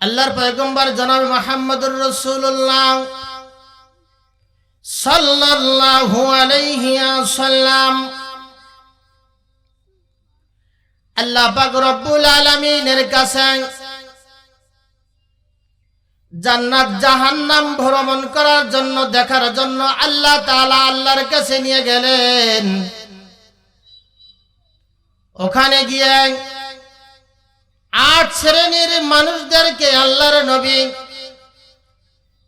আল্লাহর পয়গম্বর জনাব মুহাম্মদুর রাসূলুল্লাহ সাল্লাল্লাহু আলাইহি ওয়াসাল্লাম আল্লাহ পাক রব্বুল আলামিনের কাছে জান্নাত জাহান্নাম ভ্রমণ করার জন্য দেখার জন্য আল্লাহ তাআলা আল্লাহর কাছে নিয়ে গেলেন। ওখানে গিয়ে 8 শ্রেণীর মানুষদেরকে আল্লাহর নবী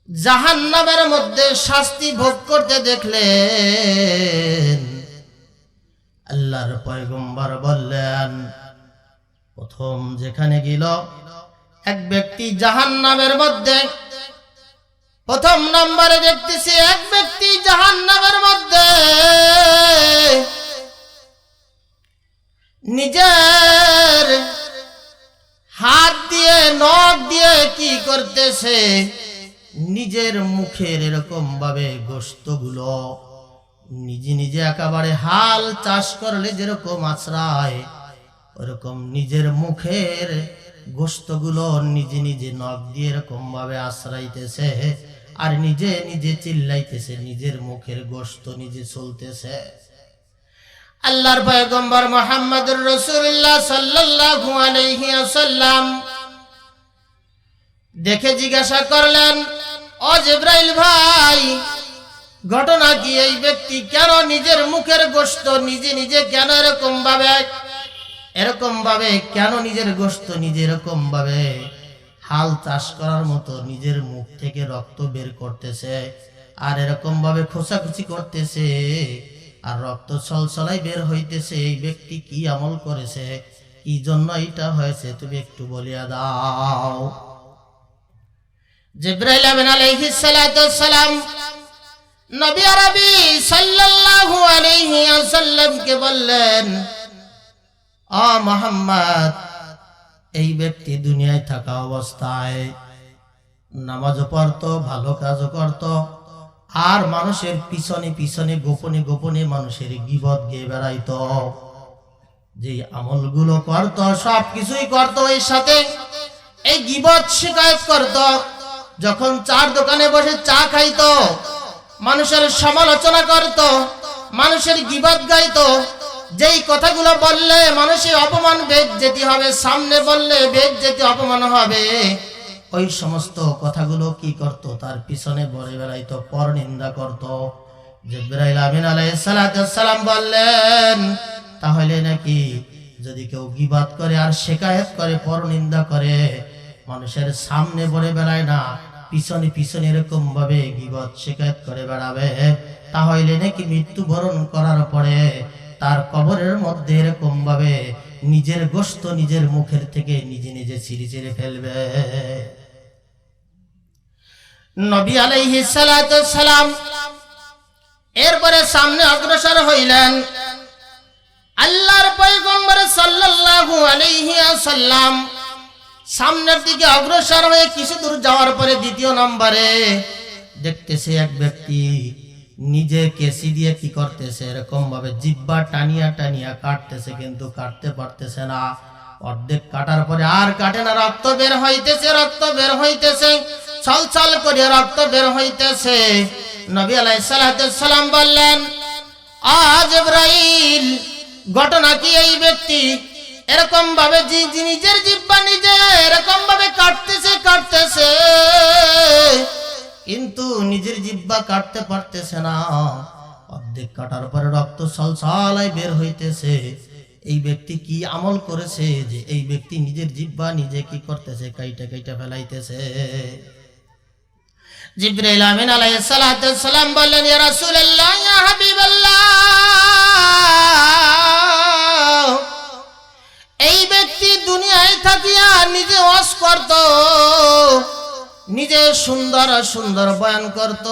জাহান্নামের মধ্যে শাস্তি ভোগ করতে দেখলেন। আল্লাহর পয়গম্বর বললেন, প্রথম যেখানে গেল এক ব্যক্তি জাহান্নামের মধ্যে, প্রথম নম্বরে দেখতেছি এক ব্যক্তি জাহান্নামের মধ্যে নিজের হাত দিয়ে নখ দিয়ে কি করতেছে, নিজের মুখের এরকম ভাবে গোশতগুলো নিজে নিজে একেবারে হাল চাষ করলে যেরকম আছড়ায়, ওরকম নিজের মুখের গোশতগুলো নিজে নিজে নখ দিয়ে এরকম ভাবে আছড়াইতেছে আর নিজে নিজে চিল্লাইতেছে, নিজের মুখের গোশত নিজে চলতেছে। আল্লাহর পয়গম্বর মুহাম্মদুর রাসূলুল্লাহ সাল্লাল্লাহু আলাইহি ওয়াসাল্লাম দেখে জিজ্ঞাসা করলেন, ও জিবরাইল ভাই, ঘটনা কি? এই ব্যক্তি কেন নিজের মুখের গোশত নিজে নিজে কেন এরকম ভাবে কেন নিজের গোশত নিজে এরকম ভাবে হাল চাষ করার মতো নিজের মুখ থেকে রক্ত বের করতেছে আর এরকম ভাবে খোঁচাখুচি করতেছে আর রক্ত ছলছলাই বের হইতেছে? এই ব্যক্তি কি আমল করেছে, কি জন্য এটা হয়েছে, তুমি একটু বলিয়া দাও। জিবরাইল আমিন আলাইহিস সালাতু ওয়াস সালাম নবী আরবি সাল্লাল্লাহু আলাইহি ওয়াসাল্লামকে বললেন, ও মুহাম্মদ, এই ব্যক্তি দুনিয়ায় থাকা অবস্থায় নামাজও পড়তো, ভালো কাজও করতো, আর মানুষের পিছনে পিছনে গোপনে গোপনে মানুষের গীবত গেয়ে বেড়াইতো। যে আমলগুলো করতো সব কিছুই করতো, এর সাথে এই গীবত শিকায়ত করতো। যখন চার দোকানে বসে চা খাইতো, মানুষের সমালোচনা করতো, মানুষের গীবত গাইতো। যেই কথাগুলো বললে মানুষের অপমান বেজ্জতি হবে, সামনে বললে বেজ্জতি অপমান হবে, ওই সমস্ত কথাগুলো কি করত? তার পিছনে বলে বেড়াইতো, পরনিন্দা করত। জিবরাইল আমিন আলাইহিস সালাতু ওয়াস সালাম বললেন, তাহলে নাকি যদি কেউ গীবত করে আর শিকায়ত করে, পরনিন্দা করে, মানুষের সামনে বলে বেড়ায় না, পিছনে পিছনে এরকম ভাবে গীবত শিকায়ত করে বেড়াবে, তাহলে নাকি মৃত্যুবরণ করার পরে তার কবরের মধ্যে এরকম ভাবে নিজের গোশত নিজের মুখের থেকে নিজে নিজে ছিঁড়ে ছিঁড়ে ফেলবে। নবী আলাইহিস সালাতু ওয়াস সালাম এরপরে সামনে অগ্রসর হইলেন। আল্লাহর পয়গম্বর সাল্লাল্লাহু আলাইহি ওয়াসাল্লাম সামনের দিকে অগ্রসর হয়ে কিছু দূর যাওয়ার পরে দ্বিতীয় নম্বরে দেখতেছে এক ব্যক্তি নিজে কেসি দিয়ে কি করতেছে, এরকম ভাবে জিহ্বা টানিয়া টানিয়া কাটতেছে, কিন্তু কাটতে পারতেছে না। অর্ধেক কাটার পরে আর কাটে না, রক্ত বের হইতেছে, রক্ত বের হইতেছে, ছলছল করে রক্ত বের হইতেছে। নবী আলাইহিস সালাতু ওয়াস সালাম বললেন, ও জিবরাইল, ঘটনা কি? এই ব্যক্তি এরকম ভাবে নিজের জিহ্বা নিজে এরকম ভাবে কাটতেছে, কিন্তু নিজের জিহ্বা কাটতে পারতেছে না। অর্ধেক কাটার পরে রক্ত ছলছলাই বের হইতেছে। এই ব্যক্তি কি আমল করেছে যে এই ব্যক্তি নিজের জিহ্বা নিজে কি করতেছে, কাইটা কাইটা ফেলাইতেছে? জিবরাইল আমিন আলাইহিস সালাতু ওয়াস সালাম বললেন, ইয়া রাসূলুল্লাহ, ইয়া হাবিবাল্লাহ, এই ব্যক্তি দুনিয়ায় থাকিয়া নিজে ওয়াজ করত, নিজে সুন্দর সুন্দর বয়ান করত,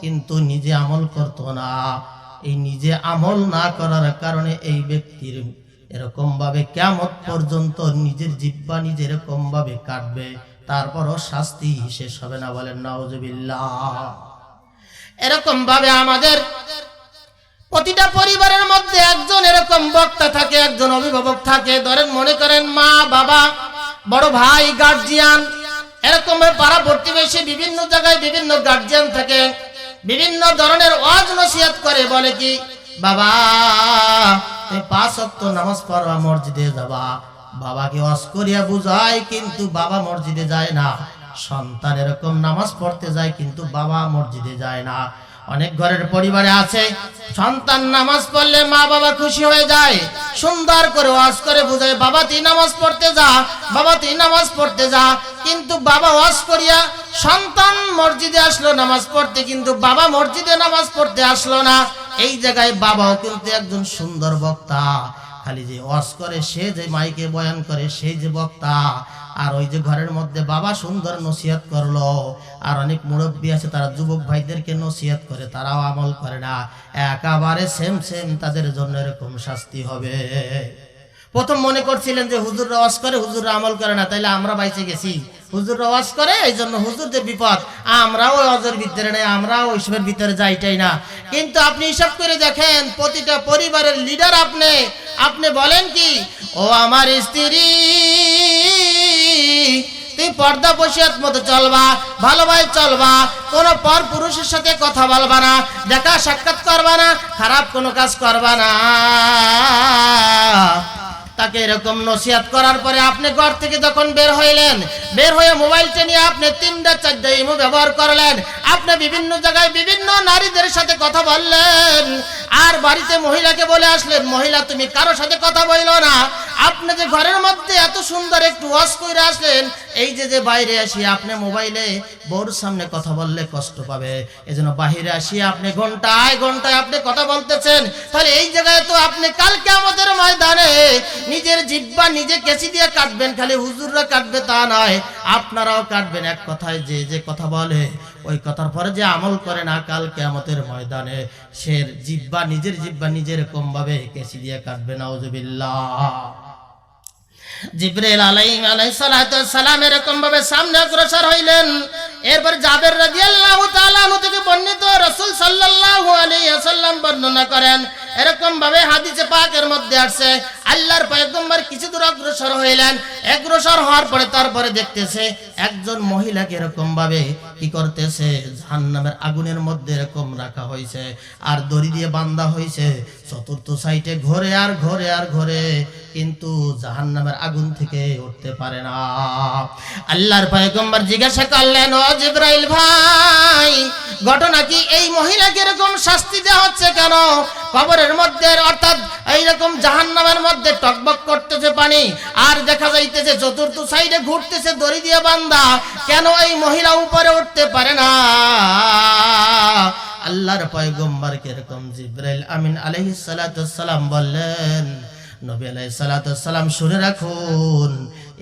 কিন্তু নিজে আমল করত না। এই নিজে আমল না করার কারণে এই ব্যক্তির এরকম ভাবে কিয়ামত পর্যন্ত নিজের জিহ্বা নিজে এরকম ভাবে কাটবে, তারপরও শাস্তি শেষ হবে না। বলেন নাউজুবিল্লাহ। এরকম ভাবে আমাদের প্রতিটা পরিবারের মধ্যে একজন এরকম বক্তা থাকে, একজন অভিভাবক থাকে। ধরেন মনে করেন মা বাবা বড় ভাই গার্জিয়ান, এরকম পাড়া প্রতিবেশী বিভিন্ন জায়গায় বিভিন্ন গার্জিয়ান থাকে, বিভিন্ন ধরনের ওয়াজ নসিহত করে, বলে কি বাবা তুমি 5 ওয়াক্ত নামাজ পড়বা, মসজিদে যাবা। বাবাকে ওয়াজ করিয়া বুঝায়, কিন্তু বাবা মসজিদে যায় না। সন্তান এরকম নামাজ পড়তে যায়, কিন্তু বাবা মসজিদে যায় না। অনেক ঘরের পরিবারে আছে, সন্তান নামাজ পড়লে মা বাবা খুশি হয়ে যায়, সুন্দর করে ওয়াজ করে বুঝায়, বাবা তুই নামাজ পড়তে যা, বাবা তুই নামাজ পড়তে যা। কিন্তু বাবা ওয়াজ করিয়া সন্তান মসজিদে আসলো নামাজ পড়তে, কিন্তু বাবা মসজিদে নামাজ পড়তে আসলো না। এই জায়গায় বাবাও কিন্তু একজন সুন্দর বক্তা, খালি যে ওয়াজ করে সে, যে মাইকে বয়ান করে সেই যে বক্তা, আর ওই যে ঘরের মধ্যে বাবা সুন্দর নসিহত করলো। আর অনেক মুরব্বী আছে, তারা যুবক ভাইদেরকে নসিহত করে, তারাও আমল করে না। একেবারে সেম সেম তাদের জন্য এরকম শাস্তি হবে। প্রথম মনে করছিলেন যে হুজুররা ওয়াজ করে, হুজুররা আমল করে না, তাইলে আমরা বাইচে গেছি। হুজুররা ওয়াজ করে, এই জন্য হুজুরদের বিপদ, আমরাও ওয়াজের ভিতরে নেই, আমরাও ওইসবের ভিতরে যাইটাই না। কিন্তু আপনি হিসাব করে দেখেন, প্রতিটা পরিবারের লিডার আপনি বলেন কি, ও আমার স্ত্রী তুই পর্দা বসিয়াত মতো চলবা, ভালোভাবে চলবা, কোনো পর পুরুষের সাথে কথা বলবা না, দেখা সাক্ষাৎ করবা না, খারাপ কোনো কাজ করবা না। তাকে এরকম নসিহত করার পরে আপনি ঘর থেকে যখন বের হইলেন, বের হয়ে মোবাইলটা নিয়ে আপনি 3-4 ইমো ব্যবহার করলেন, আপনি বিভিন্ন জায়গায় বিভিন্ন নারীদের সাথে কথা বললেন, আর বাড়িতে মহিলাকে বলে আসলেন, মহিলা তুমি কারো সাথে কথা বইলো না। আপনি যে ঘরের মধ্যে এত সুন্দর একটু ওয়াজ করে আসলেন, এই যে বাইরে আসি আপনি মোবাইলে বউর সামনে কথা বললে কষ্ট পাবে, এজন্য বাহিরে আসি আপনি ঘন্টায় ঘন্টায় আপনি কথা বলতেছেন। তাহলে এই জায়গায় তো আপনি কাল কিয়ামতের ময়দানে নিজের জিহ্বা নিজে কেচি দিয়ে কাটবেন। খালি হুজুররা কাটবে তা নয়, আপনারাও কাটবেন। এক কথায় যে কথা বলে, ওই কথার পরে যে আমল করে না, কাল কিয়ামতের ময়দানে সে নিজের জিহ্বা নিজের এরকম ভাবে কেচি দিয়ে কাটবে। নাউজুবিল্লাহ। জিবরাইল আলাইহিস সালাম এরকম ভাবে সামনে অগ্রসর হইলেন। এরপর জাবের রাদিয়াল্লাহু তাআলা আনহু থেকে বর্ণিত, রাসূল সাল্লাল্লাহু আলাইহি ওয়াসাল্লাম বর্ণনা করেন, এরকম ভাবে হাদিসে পাকের মধ্যে আসছে, আল্লাহর পয়গম্বর কিছু দূর অগ্রসর হইলেন। অগ্রসর হওয়ার পরে তারপরে দেখতেছে একজন মহিলাকে এরকম ভাবে কি করতেছে, জাহান্নামের আগুনের মধ্যে এরকম রাখা হয়েছে, আর দড়ি দিয়ে বাঁধা হয়েছে। চতুর্থ সাইডে ঘোরে আর ঘোরে আর ঘোরে, কিন্তু জাহান্নামের আগুন থেকে উঠতে পারে না। আল্লাহর পয়গম্বর জিজ্ঞাসা করলেন, ও জিবরাইল ভাই, ঘটনা কি? এই মহিলাকে এরকম শাস্তি দেওয়া হচ্ছে কেন? কবরের মধ্যে অর্থাৎ এইরকম জাহান্নামের মধ্যে টকবক করতেছে পানি, আর দেখা যাইতেছে চতুর্থ সাইডে ঘুরতেছে দড়ি দিয়ে বাঁধা, কেন এই মহিলা উপরে উঠতে পারে না? আল্লাহর পয়গম্বরকে এরকম জিবরাইল আমিন আলাইহিস সালাতু সালাম বললেন, নবী আলাইহিস সালাতু সালাম শুনে রাখুন,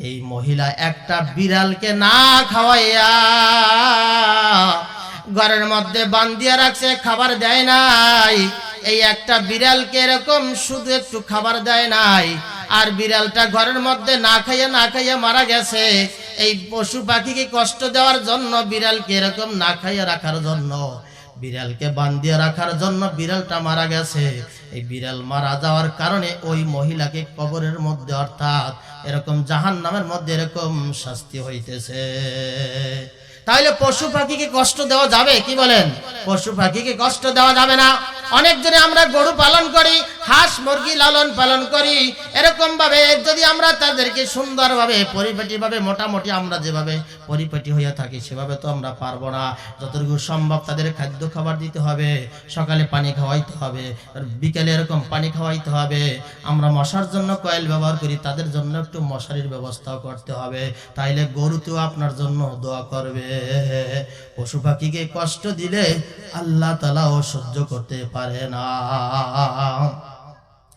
এই মহিলা একটা বিড়ালকে না খাওয়াইয়া ঘরের মধ্যে বান্ধিয়া রাখছে, খাবার দেয় নাই। এই একটা বিড়ালকে এরকম শুধু একটু খাবার দেয় নাই, আর বিড়ালটা ঘরের মধ্যে না খাইয়া মারা গেছে। এই পশু পাখিকে কষ্ট দেওয়ার জন্য, বিড়ালকে এরকম না খাইয়া রাখার জন্য, বিড়ালকে বান্ধিয়া রাখার জন্য বিড়ালটা মারা গেছে। এই বিড়াল মারা যাওয়ার কারণে ওই মহিলাকে কবরের মধ্যে অর্থাৎ এরকম জাহান্নামের মধ্যে এরকম শাস্তি হইতেছে। তাহলে পশু পাখিকে কষ্ট দেওয়া যাবে? কি বলেন? পশু পাখিকে কষ্ট দেওয়া যাবে না। অনেকজনে আমরা গরু পালন করি, হাঁস মুরগি লালন পালন করি, এরকম ভাবে যদি আমরা তাদেরকে সুন্দরভাবে পরিপাটিভাবে মোটামুটি আমরা যেভাবে পরিপাটি হইয়া থাকি সেভাবে তো আমরা পারবো না। যতটুকু সম্ভব তাদের খাদ্য খাবার দিতে হবে, সকালে পানি খাওয়াইতে হবে, বিকেলে এরকম পানি খাওয়াইতে হবে। আমরা মশার জন্য কয়েল ব্যবহার করি, তাদের জন্য একটু মশারির ব্যবস্থাও করতে হবে। তাইলে গরুতেও আপনার জন্য দোয়া করবে। পশু পাখিকে কষ্ট দিলে আল্লাহ তাআলাও সহ্য করতে পারে না।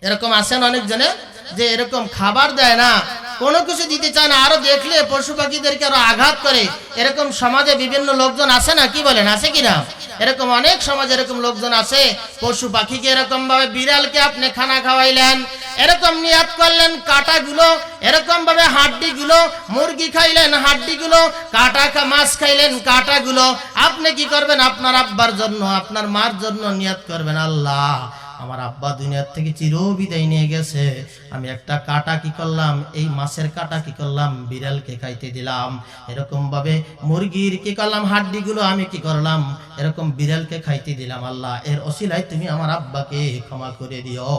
এরকম আছেন অনেকজনে যে এরকম খাবার দেয় না, কোনো কিছু দিতে চায় না, আরো দেখলে পশু পাখিদেরকে আরো আঘাত করে। এরকম সমাজে বিভিন্ন লোকজন আছে না? কি বলেন, আছে কিনা? এরকম অনেক সমাজে এরকম লোকজন আছে। পশু পাখিকে এরকম ভাবে, বিড়ালকে আপনি খানা খাওয়াইলেন, এরকম নিয়াত করলেন, কাটাগুলো এরকম ভাবে, হাড্ডিগুলো, মুরগি খাইলেন হাড্ডিগুলো, মাছ খাইলেন কাটাগুলো, আপনি কি করবেন? আপনার আব্বার জন্য, আপনার মার জন্য নিয়াত করবেন, আল্লাহ আমার আব্বা দুনিয়ার থেকে চিরবিদায় নিয়ে গেছে, আমি একটা কাটা কি করলাম, এই মাছের কাটা কি করলাম, বিড়ালকে খাইতে দিলাম। এরকম ভাবে মুরগির কি করলাম, হাড্ডিগুলো আমি কি করলাম, এরকম বিড়ালকে খাইতে দিলাম। আল্লাহ, এর ওসিলায় তুমি আমার আব্বাকে ক্ষমা করে দিও।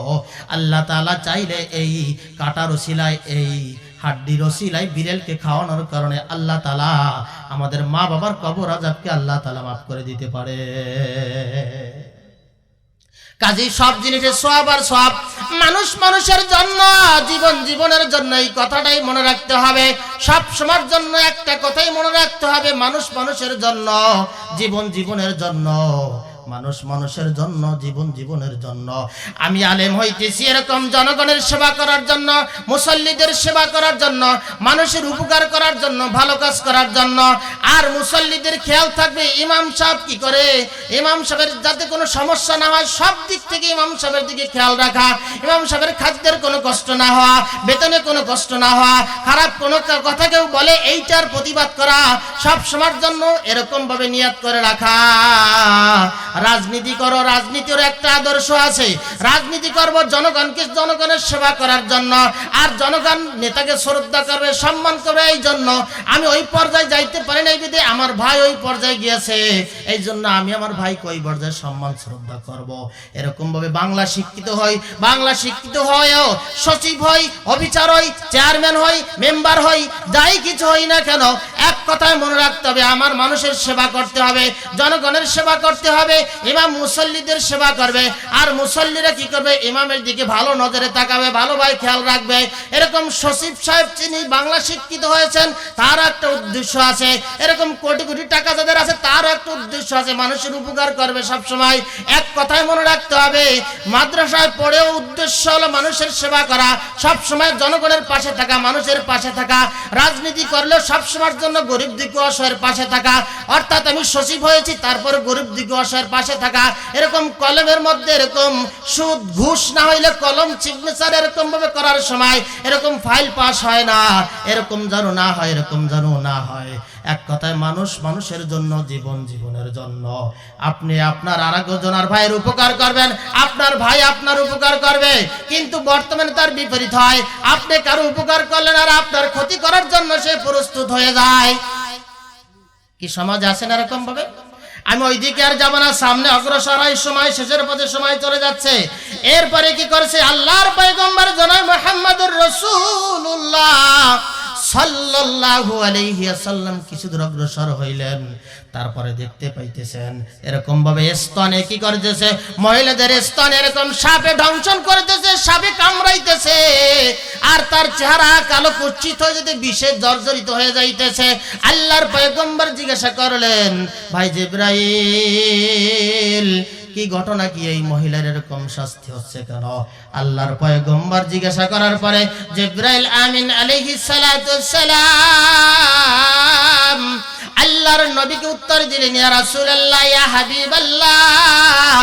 আল্লাহ তাআলা চাইলে এই কাটার ওসিলায়, এই হাড্ডির ওসিলায় বিড়ালকে খাওয়ানোর কারণে আল্লাহ তাআলা আমাদের মা বাবার কবর আযাবকে আল্লাহ তাআলা মাফ করে দিতে পারে। কাজেই সব জিনিসের সওয়াব আর সওয়াব, মানুষ মানুষের জন্য, জীবন জীবনের জন্য, এই কথাটাই মনে রাখতে হবে। সব সময়ের জন্য একটা কথাই মনে রাখতে হবে, মানুষ মানুষের জন্য, জীবন জীবনের জন্য, মানুষ মানুষের জন্য, জীবন জীবনের জন্য। আমি আলেম হইতেছি এরকম জনগণের সেবা করার জন্য, মুসল্লিদের সেবা করার জন্য, মানুষের উপকার করার জন্য, ভালো কাজ করার জন্য। আর মুসল্লিদের খেয়াল থাকবে ইমাম সাহেব কি করে, ইমাম সাহেবের যাতে কোনো সমস্যা না হয়, সব দিক থেকে ইমাম সাহেবের দিকে খেয়াল রাখা, ইমাম সাহেবের খাদ্যের কোনো কষ্ট না হওয়া, বেতনে কোনো কষ্ট না হওয়া, খারাপ কোনো কথা কেউ বলে এইটার প্রতিবাদ করা, সব সময়ের জন্য এরকম ভাবে নিয়ত করে রাখা। রাজনীতি করো, রাজনীতির একটা আদর্শ আছে, রাজনীতি করব জনগণকে, জনগণের সেবা করার জন্য, আর জনগণ নেতাকে শ্রদ্ধা করবে, সম্মান করবে। এই জন্য আমি ওই পর্যায়ে যাইতে পারি নাই, বিধে আমার ভাই ওই পর্যায়ে গিয়েছে, এই জন্য আমি আমার ভাইকে ওই পর্যায়ে সম্মান শ্রদ্ধা করব। এরকম ভাবে বাংলা শিক্ষিত হই, বাংলা শিক্ষিত হয়েও সচিব হই, অফিসার হই, চেয়ারম্যান হই, মেম্বার হই, যাই কিছু হই না কেন, এক কথায় মনে রাখতে হবে, আমার মানুষের সেবা করতে হবে, জনগণের সেবা করতে হবে। ইমাম মুসল্লিদের সেবা করবে, আর মুসল্লিরা কি করবে, ইমামের দিকে ভালো নজরে তাকাবে, ভালোভাবে খেয়াল রাখবে। এরকম সচিব সাহেব যিনি বাংলা শিক্ষিত হয়েছেন, তার একটা উদ্দেশ্য আছে, এরকম কোটি কোটি টাকা যাদের আছে, তার একটা উদ্দেশ্য আছে, মানুষের উপকার করবে সব সময়। এক কথায় মনে রাখতে হবে, মাদ্রাসায় পড়েও উদ্দেশ্য হলো মানুষের সেবা করা, সব সময় জনগণের পাশে থাকা, মানুষের পাশে থাকা। রাজনীতি করলেও সব সময়ের জন্য গরিব দিকে অসহায়ের পাশে থাকা, অর্থাৎ আমি সচিব হয়েছি তারপর গরিব দিকে অসহায়ের পাশে থাকা। এরকম কলমের মধ্যে এরকম সুদ ঘুষ না হইলে কলম সিগনেচার এরকম ভাবে করার সময় এরকম ফাইল পাস হয় না, এরকম যেন না হয়, এরকম যেন না হয়। এক কথায় মানুষ মানুষের জন্য, জীবন জীবনের জন্য। আপনি আপনার আরেকজনের ভাইয়ের উপকার করবেন, আপনার ভাই আপনার উপকার করবে, কিন্তু বর্তমানে তার বিপরীত হয়, আপনি কারো উপকার করলেন আর আপনার ক্ষতি করার জন্য সে প্রস্তুত হয়ে যায়। কি সমাজ আছে না এরকম ভাবে? আমি ওইদিকে আর যাব না, সামনে অগ্রসর হয়, সময় শেষের পথে সময় চলে যাচ্ছে। এরপরে কি করছে, আল্লাহর পয়গম্বর জনাব মুহাম্মদুর রাসূলুল্লাহ সাল্লাল্লাহু আলাইহি ওয়াসাল্লাম কিছু দূর অগ্রসর হইলেন, তারপরে দেখতে পাইতেছেন এরকম ভাবে স্তনে কি করতেছে, মহিলাদের স্তনে এরকম সাপে দংশন করতেছে, সাপে কামড়াইতেছে, আর তার চেহারা কালো কুচ্ছিত হয়ে যেতে বিষে জর্জরিত হয়ে যাইতেছে। আল্লাহর পয়গম্বর জিজ্ঞাসা করলেন, ভাই জিবরাইল, কি ঘটনা, কি এই মহিলার এরকম শাস্তি হচ্ছে কেন? আল্লাহর পয়গম্বর জিজ্ঞাসা করার পরে জিবরাইল আমিন আলাইহিস সালাতু সালাম আল্লাহর নবীকে উত্তর দিলেন, ইয়া রাসূলুল্লাহ, ইয়া হাবিবাল্লাহ,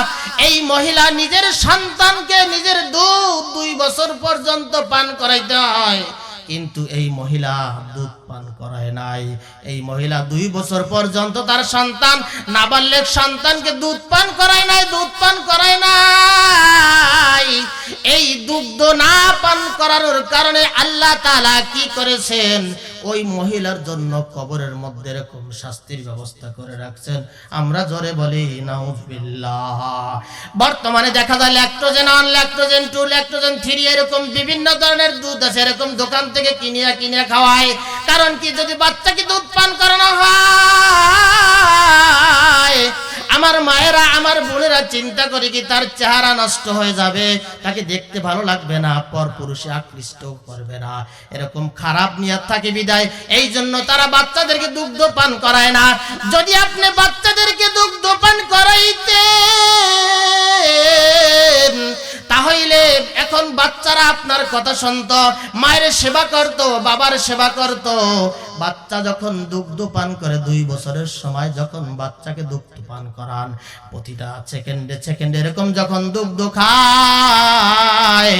এই মহিলা নিজের সন্তানকে নিজের দুধ 2 বছর পর্যন্ত পান করাইতে হয়, কিন্তু এই মহিলা দুধ পান করায় নাই। এই মহিলা 2 বছর পর্যন্ত তার সন্তান, নাবালক সন্তানকে দুধ পান করায় নাই, দুধ পান করায় নাই। এই দুগ্ধ না পান করানোর কারণে আল্লাহ তাআলা কি করেছেন, ওই মহিলার জন্য কবরের মধ্যে এরকম শাস্তির ব্যবস্থা করে রাখছেন। আমরা জোরে বলি নাউযুবিল্লাহ। বর্তমানে দেখা যায় ল্যাকটোজেন 1, ল্যাকটোজেন 2, ল্যাকটোজেন 3 এরকম বিভিন্ন ধরনের দুধ আছে, এরকম দোকান থেকে কিনে খাওয়ায়। কারণ কি, যদি বাচ্চাকে দুধ পান করানো হয়, আমার মায়েরা, আমার বোনেরা চিন্তা করে কি তার চেহারা নষ্ট হয়ে যাবে, তাকে দেখতে ভালো লাগবে না, পর পুরুষে আকৃষ্ট করবে না, এরকম খারাপ নিয়ত থাকে বিদায় এই জন্য তারা বাচ্চাদেরকে দুগ্ধ পান করায় না। যদি আপনি বাচ্চাদেরকে দুগ্ধ পান করাইতেন, তাহলে এখন বাচ্চারা আপনার কথা শুনতো, মায়ের সেবা করত, বাবার সেবা করত। বাচ্চা যখন দুগ্ধ পান করে, 2 বছরের সময় যখন বাচ্চাকে দুগ্ধ পান করান, প্রতিটা সেকেন্ডে সেকেন্ডে এরকম যখন দুগ্ধ খায়,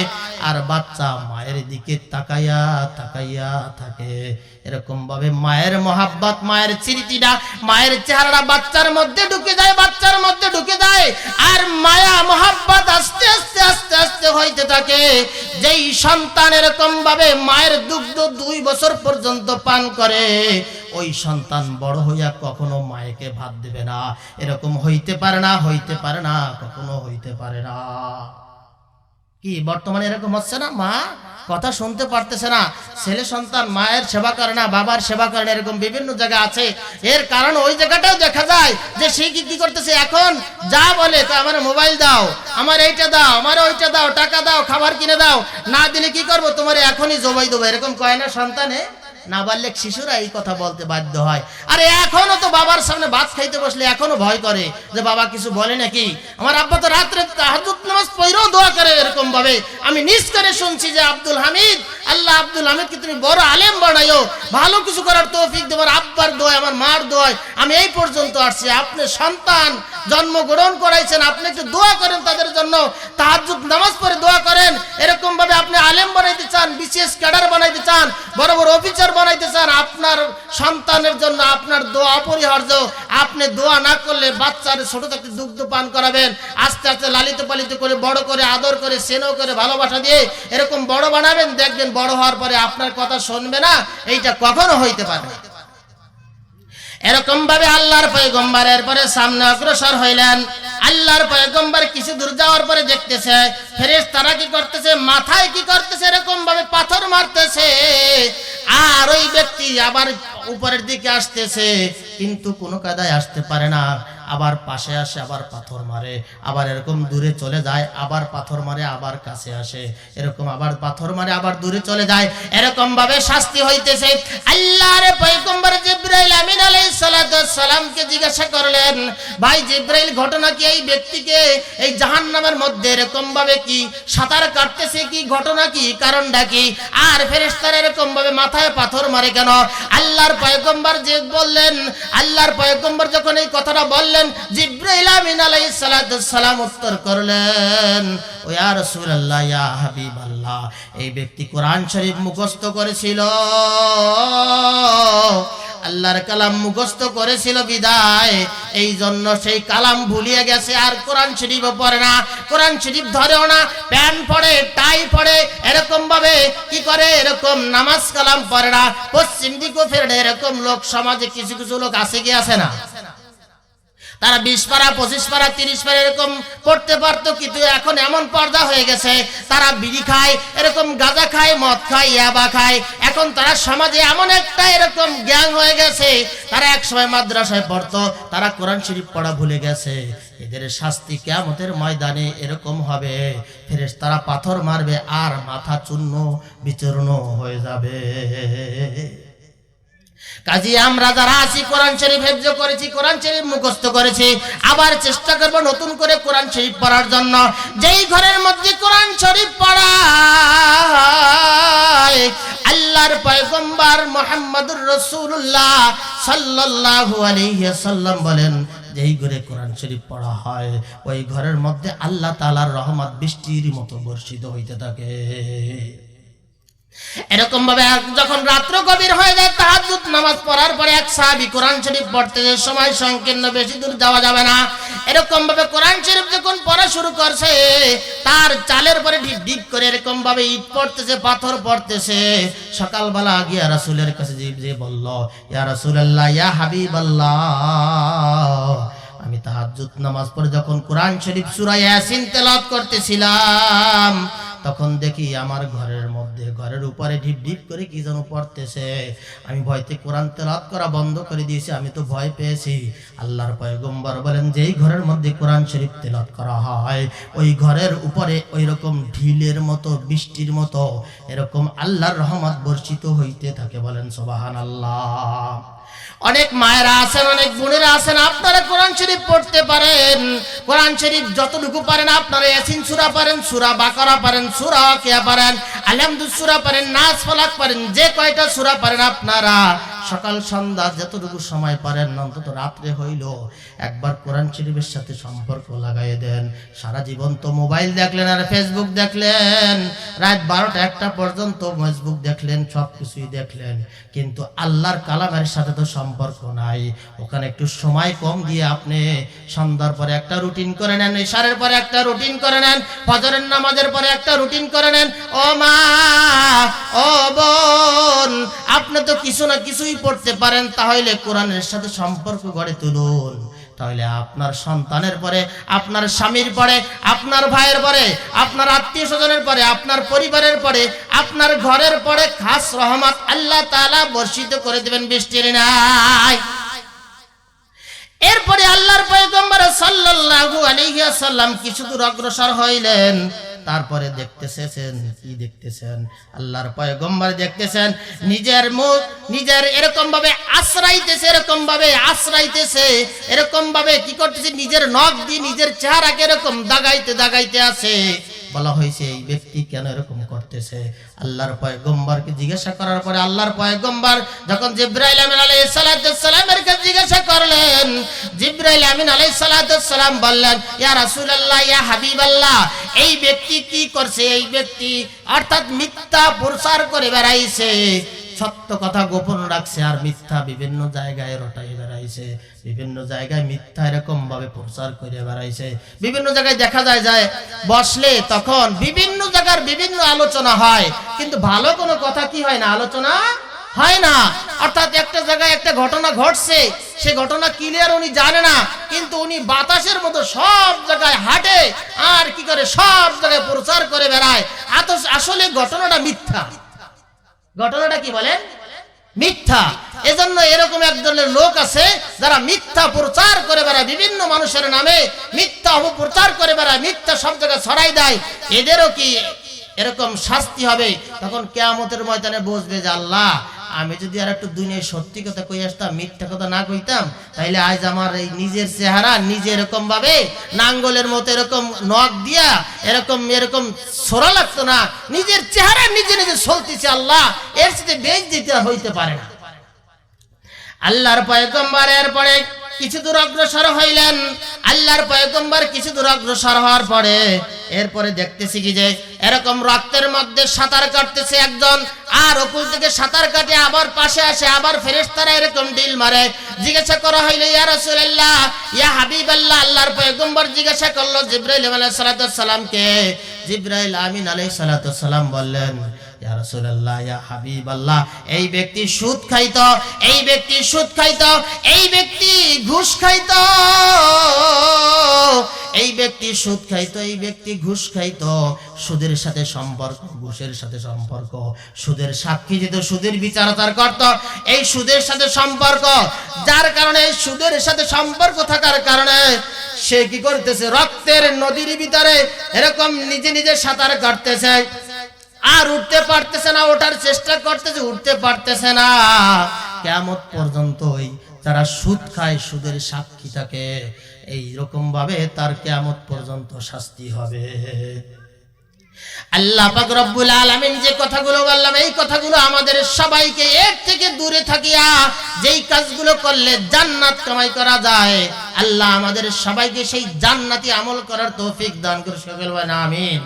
আর বাচ্চা মায়ের দিকে তাকাইয়া তাকাইয়া থাকে, এরকম ভাবে মায়ের মহাব্বত, মায়ের স্মৃতিটা, মায়ের চেহারাটা বাচ্চার মধ্যে ঢুকে যায়, বাচ্চার মধ্যে ঢুকে যায়। আর মায়া মহাব্বত আস্তে আস্তে আস্তে আস্তে হইতে থাকে। যেই সন্তান এরকম ভাবে মায়ের দুগ্ধ 2 বছর পর্যন্ত পান করে, ওই সন্তান বড় হইয়া কখনো মায়েকে ভাত দিবে না। এরকম হইতে পারে না, হইতে পারে না, কখনো হইতে পারে না। কি বর্তমানে এরকম হচ্ছে না? মা কথা শুনতে পারতেছে না, ছেলে সন্তান মায়ের সেবা করে না, বাবার সেবা করে না, এরকম বিভিন্ন জায়গা আছে। এর কারণ ওই জায়গাটাও দেখা যায় যে সে কি করতেছে, এখন যা বলে আমার মোবাইল দাও, আমার এইটা দাও, আমার ওইটা দাও, টাকা দাও, খাবার কিনে দাও, না দিলে কি করবো, তোমার এখনই জবাই দেবো, এরকম কয় না সন্তানে? নাবালিক শিশুরা এই কথা বলতে বাধ্য হয়। আরে এখনো তো বাবার সামনে ভাত খাইতে বসলে এখনো ভয় করে যে বাবা কিছু বলে নাকি। আমার আব্বা তো রাত্রে তাহাজ্জুদ নামাজ পড়েও দোয়া করে এরকম ভাবে। আমি নিজ করে শুনছি যে আব্দুল হামিদ, আল্লাহ আব্দুল হামিদকে তুমি বড় আলেম বানাইও, ভালো কিছু করার তৌফিক দেবার আব্বার দোয়া, আমার মার দোয়া আমি এই পর্যন্ত আসছি। আপনি সন্তান জন্মগ্রহণ করাইছেন, আপনি একটু দোয়া করেন তাদের জন্য, তাহাজ্জুদ নামাজ পড়ে দোয়া করেন। এরকম ভাবে আপনি আলেম বানাইতে চান, বিশেষ ক্যাডার বানাইতে চান, বড় বড় অফিসার বানাইতে চান, আপনার সন্তানের জন্য আপনার দোয়া অপরিহার্য। আপনি দোয়া না করলে বাচ্চার ছোট থাকতে দুগ্ধ পান করাবেন, আস্তে আস্তে লালিত পালিত করে বড় করে আদর করে স্নেহ করে ভালোবাসা দিয়ে এরকম বড় বানাবেন। দেখবেন বড় হওয়ার পরে আপনার কথা শুনবে না, এইটা কখনো হইতে পারে না। এরকম ভাবে আল্লাহর পয়গম্বরের পরে সামনে অগ্রসর হইলেন। আল্লাহর পয়গম্বর কিছু দূর যাওয়ার পরে দেখতেছে ফেরেশতারা কি করতেছে, মাথায় কি করতেছে, এরকম ভাবে পাথর মারতেছে। আর ওই ব্যক্তি আবার উপরের দিকে আসতেছে, কিন্তু কোনো কায়দায় আসতে পারে না। আবার পাশে আসে, আবার পাথর মারে, আবার এরকম দূরে চলে যায়, আবার পাথর মারে, আবার কাছে আসে, এরকম আবার পাথর মারে, আবার দূরে চলে যায়। এরকম ভাবে শাস্তি হইতেছে। আল্লাহর পয়গম্বর জিবরাইল আমিন আলাইহিস সালাতু ওয়াস সালামকে জিজ্ঞাসা করলেন, ভাই জিবরাইল, ঘটনা কি? এই ব্যক্তিকে এই জাহান্নামের মধ্যে এরকম ভাবে কি সাঁতার কাটতেছে, কি ঘটনা কি, কারণটা কি? আর ফেরেশতারা এরকম ভাবে মাথায় পাথর মারে কেন? আল্লাহর পয়গম্বর যে বললেন, আল্লাহর পয়গম্বর যখন এই কথাটা বললেন, জিবরাইল আমিন আলাইহিস সালাতু ওয়াস সালাম উত্তর করলেন, ও ইয়া রাসূলুল্লাহ, ইয়া হাবিবাল্লাহ, এই ব্যক্তি কোরআন শরীফ মুখস্থ করেছিল, আল্লাহর কালাম মুখস্থ করেছিল বিদায় এই জন্য সেই কালাম ভুলিয়ে গেছে, আর কোরআন শরীফও পড়ে না, কোরআন শরীফ ধরেও না, প্যান্ট পরে, টাই পরে, এরকম ভাবে কি করে, এরকম নামাজ কালাম পড়ে না, পশ্চিম দিকেও ফেরে না। এরকম লোক সমাজে কিছু কিছু লোক আছে কি আছে না? তারা 20 পারা 25 পারা 30 পারা এরকম পড়তে পারতো, কিন্তু এখন এমন পর্দা হয়ে গেছে, তারা বিড়ি খায়, এরকম গাঁজা খায়, মদ খায়, ইয়াবা খায়। এখন তারা সমাজে এমন একটা এরকম গ্যাং হয়ে গেছে, তারা একসময় মাদ্রাসায় পড়তো, তারা কোরআন শরীফ পড়া ভুলে গেছে। এদের শাস্তি কিয়ামতের ময়দানে এরকম হবে, ফেরেশতারা পাথর মারবে আর মাথা চূর্ণ বিচূর্ণ হয়ে যাবে। কাজী আমরা যারা আছি, কোরআন শরীফ হেফজ করেছি, কোরআন শরীফ মুখস্থ করেছি, আবার চেষ্টা করব নতুন করে কোরআন শরীফ পড়ার জন্য। যেই ঘরের মধ্যে কোরআন শরীফ পড়া আল্লাহর পয়গম্বর মুহাম্মদুর রাসূলুল্লাহ সাল্লাল্লাহু আলাইহি ওয়াসাল্লাম বলেন, যেই ঘরে কোরআন শরীফ পড়া হয় ওই ঘরের মধ্যে আল্লাহ তাআলার রহমত বৃষ্টির মতো বর্ষিত হইতে থাকে। এরকম ভাবে যখন রাত্র গভীর হয়ে যায়, তাহাজ্জুদ নামাজ পড়ার পরে এক সাহাবী কোরআন শরীফ পড়তে যে সময় সংকীর্ণ, বেশি দূর যাওয়া যাবে না, এরকম ভাবে কোরআন শরীফ যখন পড়া শুরু করছে, তার চালের পরে ঢিপ ঢিপ করে এরকম ভাবে ইট পড়তেছে, পাথর পড়তেছে। সকালবেলা গিয়া রাসূলের কাছে যে বলল, ইয়া রাসূলুল্লাহ, ইয়া হাবিবাল্লাহ, আমি তাহাজ্জুদ নামাজ পড়ে যখন কোরআন শরীফ সূরা ইয়াসিন তেলাওয়াত করতেছিলাম, তখন দেখি আমার ঘরের মধ্যে, ঘরের উপরে ঢিপ ঢিপ করে কি যেন পড়তেছে। আমি ভয়তে কোরআন তেলাওয়াত করা বন্ধ করে দিয়েছি, আমি তো ভয় পেয়েছি। আল্লাহর পয়গম্বর বলেন, যেই ঘরের মধ্যে কোরআন শরীফ তেলাওয়াত করা হয় ওই ঘরের উপরে ওই রকম ঢিলের মতো, বৃষ্টির মতো এরকম আল্লাহর রহমত বর্ষিত হইতে থাকে। বলেন সুবহানাল্লাহ। অনেক মায়েরা আছেন, অনেক বোনেরা আছেন, আপনারা কোরআন শরীফ পড়তে পারেন, কোরআন শরীফ যতটুকু পারেন আপনারা ইয়াসিন সূরা পারেন, সূরা বাকারা পারেন, সূরা ওয়াকিয়া পারেন, আলহামদুলিল্লাহ সূরা পারেন, নাস ফালাক পারেন, যে কয়টা সূরা পারেন আপনারা সকাল সন্ধ্যা যতটুকু সময় পারেন অন্তত রাত্রে হইল একবার কোরআন শরীফের সাথে সম্পর্ক লাগাইয়ে দেন। সারা জীবন তো মোবাইল দেখলেন আর ফেসবুক দেখলেন, রাত 12টা 1টা পর্যন্ত ফেসবুক দেখলেন, সব কিছুই দেখলেন, কিন্তু আল্লাহর কালামের সাথে তো সম্পর্ক নাই। ওখানে একটু সময় কম দিয়ে আপনি সন্ধ্যার পরে একটা রুটিন করে নেন, ইশারের পরে একটা রুটিন করে নেন, ফজরের নামাজের পরে একটা রুটিন করে নেন। ও মা, ও বোন, আপনি তো কিছু না কিছুই পড়তে পারেন, তাহলে কোরআনের সাথে সম্পর্ক গড়ে তুলুন। তাহলে আপনার সন্তানের পরে, আপনার স্বামীর পরে, আপনার ভাইয়ের পরে, আপনার আত্মীয় স্বজনের পরে, আপনার পরিবারের পরে, আপনার ঘরের পরে খাস রহমত আল্লাহ তাআলা বর্ষিত করে দিবেন বৃষ্টির নাই। এরপরে আল্লাহর পয়গম্বর সাল্লাল্লাহু আলাইহি ওয়াসাল্লাম কিছু দূর অগ্রসর হইলেন। তারপরে দেখতেছেন, কি দেখতেছেন? আল্লাহর পয়গম্বর দেখতেছেন নিজের মুখ নিজের এরকম ভাবে আশ্রাইতেছে, এরকম ভাবে কি করতেছে, নিজের নখ দিয়ে নিজের চেহারাকে এরকম দাগাইতে আছে। বলা হয়েছে এই ব্যক্তি কেন এরকম করতেছে? আল্লাহর পয়গম্বরকে জিজ্ঞাসা করার পরে আল্লাহর পয়গম্বর যখন জিবরাইল আমিন আলাইহিস সালামের কাছে জিজ্ঞাসা করলেন, জিবরাইল আমিন আলাইহিস সালাম বললেন, ইয়া রাসূলুল্লাহ, ইয়া হাবিবাল্লাহ, এই ব্যক্তি কি করছে? এই ব্যক্তি অর্থাৎ মিথ্যা প্রচার করে বেড়াইছে, সত্য কথা গোপন রাখছে আর মিথ্যা বিভিন্ন জায়গায় রটাই বেড়াইছে, বিভিন্ন জায়গায় মিথ্যা এরকম ভাবে প্রচার করে বেড়াইছে। বিভিন্ন জায়গায় দেখা যায় বসলে তখন বিভিন্ন জায়গার বিভিন্ন আলোচনা হয়, কিন্তু ভালো কোনো কথা কি হয় না, আলোচনা হয় না। অর্থাৎ একটা জায়গায় একটা ঘটনা ঘটছে, সে ঘটনা ক্লিয়ার উনি জানে না, কিন্তু উনি বাতাসের মতো সব জায়গায় হাঁটে আর কি করে, সব জায়গায় প্রচার করে বেড়ায়। আসলে ঘটনাটা মিথ্যা। ঘটনাটা কি বলেন? মিথ্যা। এজন্য এরকম একদলের লোক আছে যারা মিথ্যা প্রচার করে বেড়ায়, বিভিন্ন মানুষের নামে মিথ্যা অপপ্রচার করে বেড়ায়, মিথ্যা সব জায়গায় ছড়াই দেয়। এদেরও কি এরকম শাস্তি হবে? তখন কিয়ামতের ময়দানে বুঝবে যে আল্লাহ, আমি যদি আর একটু দুনিয়ায় সত্যি কথা কই আসতাম, মিথ্যা কথা না কইতাম, তাইলে আজ আমার এই নিজের চেহারা নিজে এরকম ভাবে নাঙ্গলের মতো এরকম নখ দিয়া এরকম ছোড়া লাগতো না। নিজের চেহারা নিজে চলতেছে, আল্লাহ এর সাথে বেশ দিতে হইতে পারে না। আল্লাহর পয়গম্বর এরপরে কিছু দূর অগ্রসর হইলেন। আল্লাহর পয়গম্বর কিছু দূর অগ্রসর হওয়ার পরে এরপরে দেখতেছি কি যে এরকম রক্তের মধ্যে সাঁতার কাটতেছে একজন, আর অকুল থেকে সাঁতার কাটে আবার পাশে আসে, আবার ফেরেশতারা এরকম ডিল মারে। জিজ্ঞাসা করা হইলো, ইয়া রাসূলুল্লাহ, ইয়া হাবিবাল্লাহ, আল্লাহর পয়গম্বর জিজ্ঞাসা করলো জিবরাইল আলাইহিস সালামকে। জিবরাইল আমিন আলাইহিস সালাম বললেন, ইয়া রাসূলুল্লাহ, ইয়া হাবিবাল্লাহ, এই ব্যক্তি সুদ খাইতো, এই ব্যক্তি সুদ খাইতো, এই ব্যক্তি ঘুষ খাইতো, এই ব্যক্তি সুদ খাইতো, এই ব্যক্তি ঘুষ খাইতো, সুদের সাথে সম্পর্ক, ঘুষের সাথে সম্পর্ক, সুদের সাক্ষী দিত, সুদের বিচারাচার করত, এই সুদের সাথে সম্পর্ক, যার কারণে সুদের সাথে সম্পর্ক থাকার কারণে সে কি করতেছে, রক্তের নদীর ভিতরে এরকম নিজে সাঁতার কাটতেছে, আর উঠতে পারতেছে না, ওঠার চেষ্টা করতেছে, উঠতে পারতেছে না। কিয়ামত পর্যন্তই যারা সুদ খায়, সুদের সাক্ষী থাকে, এইরকম ভাবে তার কিয়ামত পর্যন্ত শাস্তি হবে। আল্লাহ পাক রব্বুল আলামিন যে কথাগুলো বললাম, এই কথাগুলো আমাদের সবাইকে এর থেকে দূরে থাকিয়া যেই কাজগুলো করলে জান্নাত কামাই করা যায়, আল্লাহ আমাদের সবাইকে সেই জান্নাতি আমল করার তৌফিক দান করুন। সকলে বলেন আমিন।